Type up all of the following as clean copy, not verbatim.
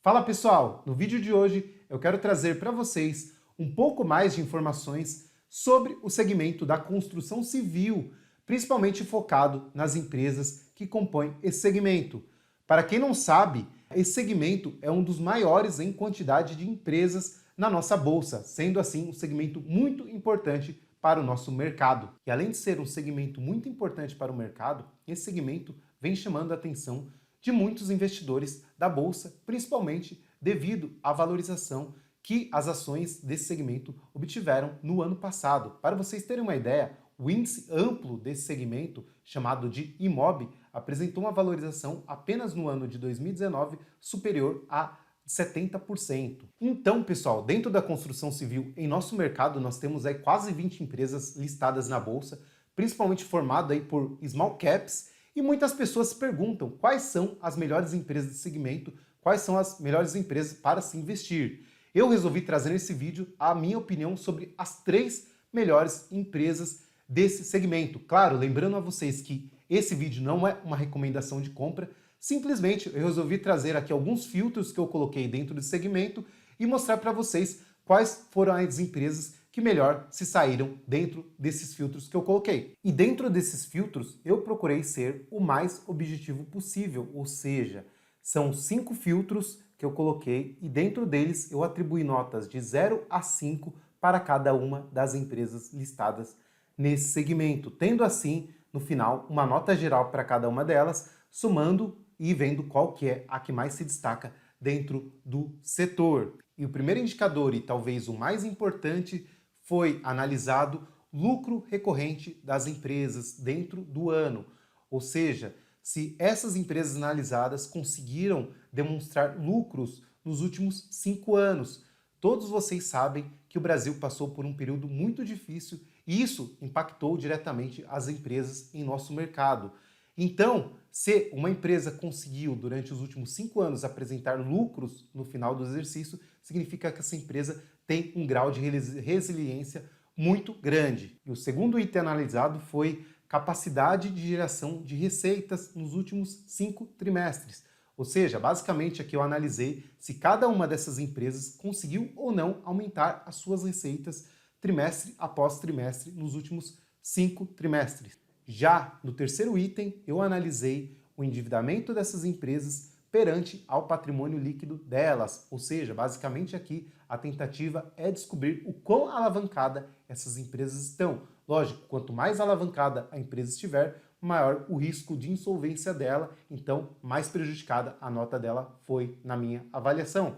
Fala pessoal, no vídeo de hoje eu quero trazer para vocês um pouco mais de informações sobre o segmento da construção civil, principalmente focado nas empresas que compõem esse segmento. Para quem não sabe, esse segmento é um dos maiores em quantidade de empresas na nossa bolsa, sendo assim um segmento muito importante para o nosso mercado. E além de ser um segmento muito importante para o mercado, esse segmento vem chamando a atenção de muitos investidores da bolsa, principalmente devido à valorização que as ações desse segmento obtiveram no ano passado. Para vocês terem uma ideia, o índice amplo desse segmento, chamado de IMOB, apresentou uma valorização apenas no ano de 2019 superior a 70%. Então, pessoal, dentro da construção civil, em nosso mercado, nós temos aí quase 20 empresas listadas na bolsa, principalmente formado aí por small caps, e muitas pessoas se perguntam quais são as melhores empresas de segmento, quais são as melhores empresas para se investir. Eu resolvi trazer nesse vídeo a minha opinião sobre as 3 melhores empresas desse segmento. Claro, lembrando a vocês que esse vídeo não é uma recomendação de compra, simplesmente eu resolvi trazer aqui alguns filtros que eu coloquei dentro desse segmento e mostrar para vocês quais foram as empresas que melhor se saíram dentro desses filtros que eu coloquei. E dentro desses filtros, eu procurei ser o mais objetivo possível, ou seja, são 5 filtros que eu coloquei e dentro deles eu atribuí notas de 0 a 5 para cada uma das empresas listadas nesse segmento, tendo assim, no final, uma nota geral para cada uma delas, somando e vendo qual que é a que mais se destaca dentro do setor. E o primeiro indicador, e talvez o mais importante, foi analisado lucro recorrente das empresas dentro do ano, ou seja, se essas empresas analisadas conseguiram demonstrar lucros nos últimos 5 anos. Todos vocês sabem que o Brasil passou por um período muito difícil e isso impactou diretamente as empresas em nosso mercado. Então, se uma empresa conseguiu durante os últimos 5 anos apresentar lucros no final do exercício, significa que essa empresa tem um grau de resiliência muito grande. E o segundo item analisado foi capacidade de geração de receitas nos últimos 5 trimestres. Ou seja, basicamente aqui eu analisei se cada uma dessas empresas conseguiu ou não aumentar as suas receitas trimestre após trimestre nos últimos 5 trimestres. Já no terceiro item, eu analisei o endividamento dessas empresas perante ao patrimônio líquido delas, ou seja, basicamente aqui a tentativa é descobrir o quão alavancada essas empresas estão. Lógico, quanto mais alavancada a empresa estiver, maior o risco de insolvência dela, então mais prejudicada a nota dela foi na minha avaliação.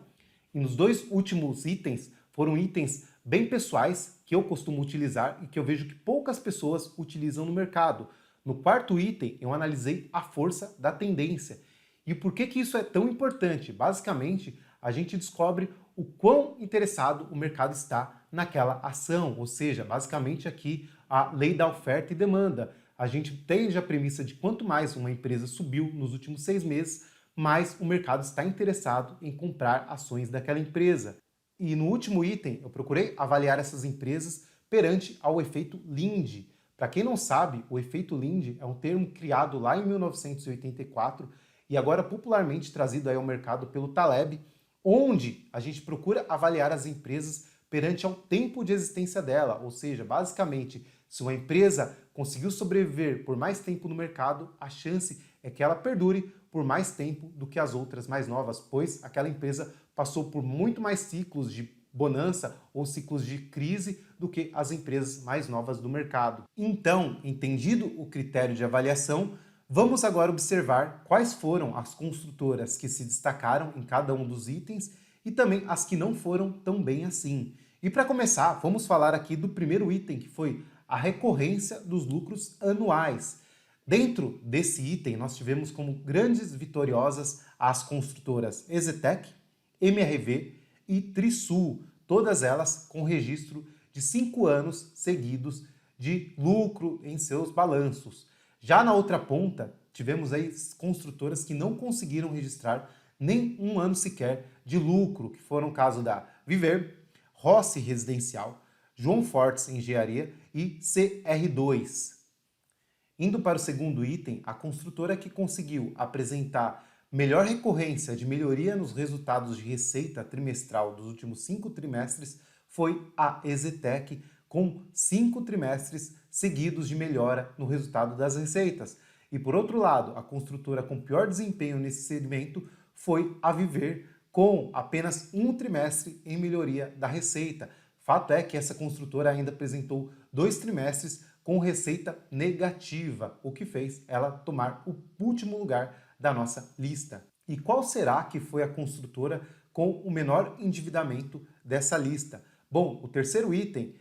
E nos 2 últimos itens, foram itens bem pessoais que eu costumo utilizar e que eu vejo que poucas pessoas utilizam no mercado. No quarto item, eu analisei a força da tendência. E por que que isso é tão importante? Basicamente, a gente descobre o quão interessado o mercado está naquela ação, ou seja, basicamente aqui a lei da oferta e demanda. A gente tem a premissa de quanto mais uma empresa subiu nos últimos 6 meses, mais o mercado está interessado em comprar ações daquela empresa. E no último item, eu procurei avaliar essas empresas perante ao efeito Linde. Para quem não sabe, o efeito Linde é um termo criado lá em 1984 e agora popularmente trazido aí ao mercado pelo Taleb, onde a gente procura avaliar as empresas perante ao tempo de existência dela, ou seja, basicamente, se uma empresa conseguiu sobreviver por mais tempo no mercado, a chance é que ela perdure por mais tempo do que as outras mais novas, pois aquela empresa passou por muito mais ciclos de bonança ou ciclos de crise do que as empresas mais novas do mercado. Então, entendido o critério de avaliação, vamos agora observar quais foram as construtoras que se destacaram em cada um dos itens e também as que não foram tão bem assim. E para começar, vamos falar aqui do primeiro item, que foi a recorrência dos lucros anuais. Dentro desse item, nós tivemos como grandes vitoriosas as construtoras EZTEC, MRV e Trisul, todas elas com registro de 5 anos seguidos de lucro em seus balanços. Já na outra ponta, tivemos aí construtoras que não conseguiram registrar nem um ano sequer de lucro, que foram o caso da Viver, Rossi Residencial, João Fortes Engenharia e CR2. Indo para o segundo item, a construtora que conseguiu apresentar melhor recorrência de melhoria nos resultados de receita trimestral dos últimos 5 trimestres foi a EZTEC, com 5 trimestres seguidos de melhora no resultado das receitas. E por outro lado, a construtora com pior desempenho nesse segmento foi a Viver, com apenas um trimestre em melhoria da receita. Fato é que essa construtora ainda apresentou 2 trimestres com receita negativa, o que fez ela tomar o último lugar da nossa lista. E qual será que foi a construtora com o menor endividamento dessa lista? Bom, o terceiro item,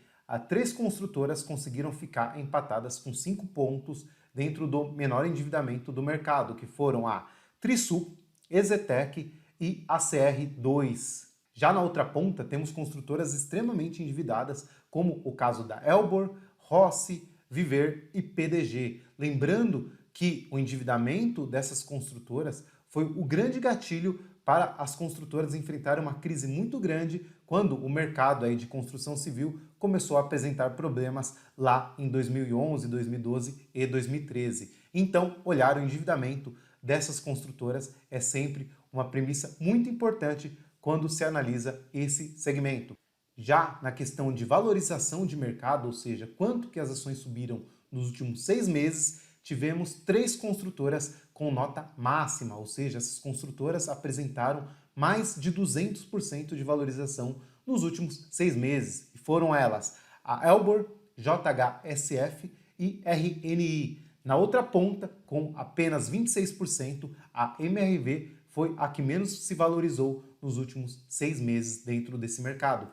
3 construtoras conseguiram ficar empatadas com 5 pontos dentro do menor endividamento do mercado, que foram a Trisul, EZTEC e a CR2. Já na outra ponta, temos construtoras extremamente endividadas, como o caso da Elbor, Rossi, Viver e PDG. Lembrando que o endividamento dessas construtoras foi o grande gatilho para as construtoras enfrentarem uma crise muito grande quando o mercado aí de construção civil começou a apresentar problemas lá em 2011, 2012 e 2013. Então, olhar o endividamento dessas construtoras é sempre uma premissa muito importante quando se analisa esse segmento. Já na questão de valorização de mercado, ou seja, quanto que as ações subiram nos últimos 6 meses, tivemos 3 construtoras com nota máxima, ou seja, essas construtoras apresentaram mais de 200% de valorização nos últimos 6 meses. E foram elas a Elbor, JHSF e RNI. Na outra ponta, com apenas 26%, a MRV foi a que menos se valorizou nos últimos 6 meses dentro desse mercado.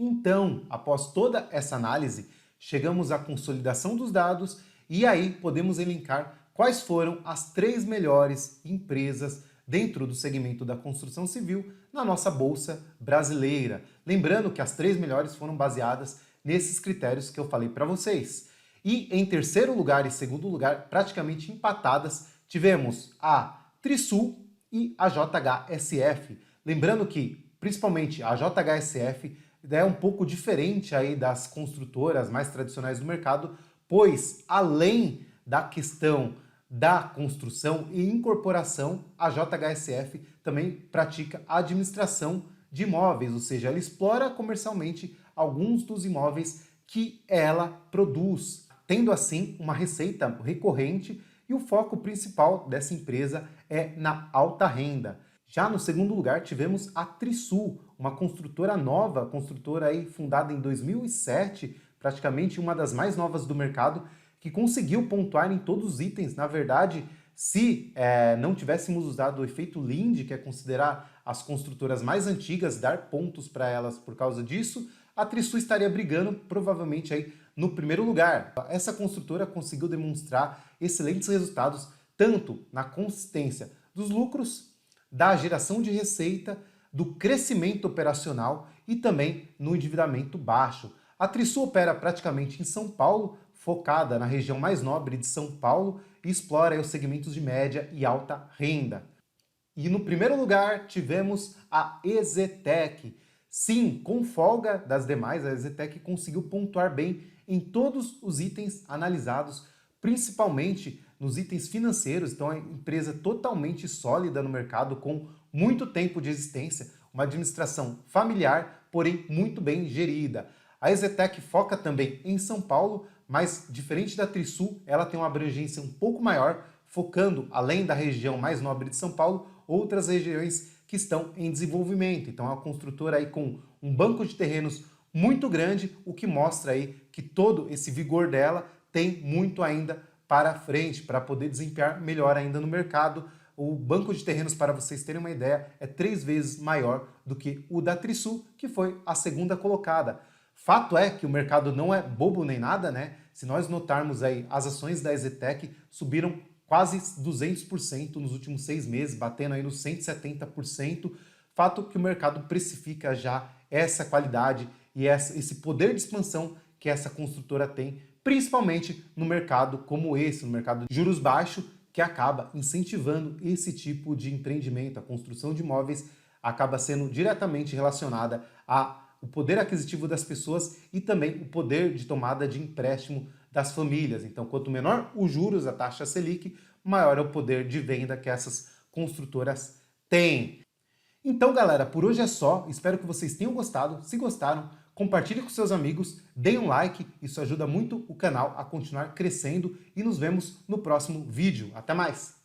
Então, após toda essa análise, chegamos à consolidação dos dados e aí podemos elencar quais foram as 3 melhores empresas dentro do segmento da construção civil na nossa bolsa brasileira. Lembrando que as 3 melhores foram baseadas nesses critérios que eu falei para vocês. E em terceiro lugar e segundo lugar, praticamente empatadas, tivemos a Trisul e a JHSF. Lembrando que, principalmente, a JHSF é um pouco diferente aí das construtoras mais tradicionais do mercado, pois, além da questão da construção e incorporação, a JHSF também pratica a administração de imóveis, ou seja, ela explora comercialmente alguns dos imóveis que ela produz, tendo assim uma receita recorrente, e o foco principal dessa empresa é na alta renda. Já no segundo lugar tivemos a Trisul, uma construtora nova, construtora aí fundada em 2007, praticamente uma das mais novas do mercado, que conseguiu pontuar em todos os itens. Na verdade, se não tivéssemos usado o efeito Linde, que é considerar as construtoras mais antigas, dar pontos para elas por causa disso, a Trisul estaria brigando provavelmente aí no primeiro lugar. Essa construtora conseguiu demonstrar excelentes resultados tanto na consistência dos lucros, da geração de receita, do crescimento operacional e também no endividamento baixo. A Trisul opera praticamente em São Paulo, focada na região mais nobre de São Paulo e explora os segmentos de média e alta renda. E no primeiro lugar tivemos a EZTEC. Sim, com folga das demais, a EZTEC conseguiu pontuar bem em todos os itens analisados, principalmente nos itens financeiros. Então, é uma empresa totalmente sólida no mercado, com muito tempo de existência, uma administração familiar, porém muito bem gerida. A EZTEC foca também em São Paulo, mas diferente da Trisul, ela tem uma abrangência um pouco maior, focando, além da região mais nobre de São Paulo, outras regiões que estão em desenvolvimento. Então é uma construtora aí com um banco de terrenos muito grande, o que mostra aí que todo esse vigor dela tem muito ainda para frente, para poder desempenhar melhor ainda no mercado. O banco de terrenos, para vocês terem uma ideia, é 3 vezes maior do que o da Trisul, que foi a segunda colocada. Fato é que o mercado não é bobo nem nada, né? Se nós notarmos aí, as ações da EZTEC subiram quase 200% nos últimos 6 meses, batendo aí nos 170%. Fato que o mercado precifica já essa qualidade e esse poder de expansão que essa construtora tem, principalmente no mercado como esse, no mercado de juros baixos, que acaba incentivando esse tipo de empreendimento. A construção de imóveis acaba sendo diretamente relacionada ao poder aquisitivo das pessoas e também o poder de tomada de empréstimo das famílias. Então, quanto menor os juros, a taxa Selic, maior é o poder de venda que essas construtoras têm. Então, galera, por hoje é só. Espero que vocês tenham gostado. Se gostaram, compartilhe com seus amigos, deem um like, isso ajuda muito o canal a continuar crescendo e nos vemos no próximo vídeo. Até mais!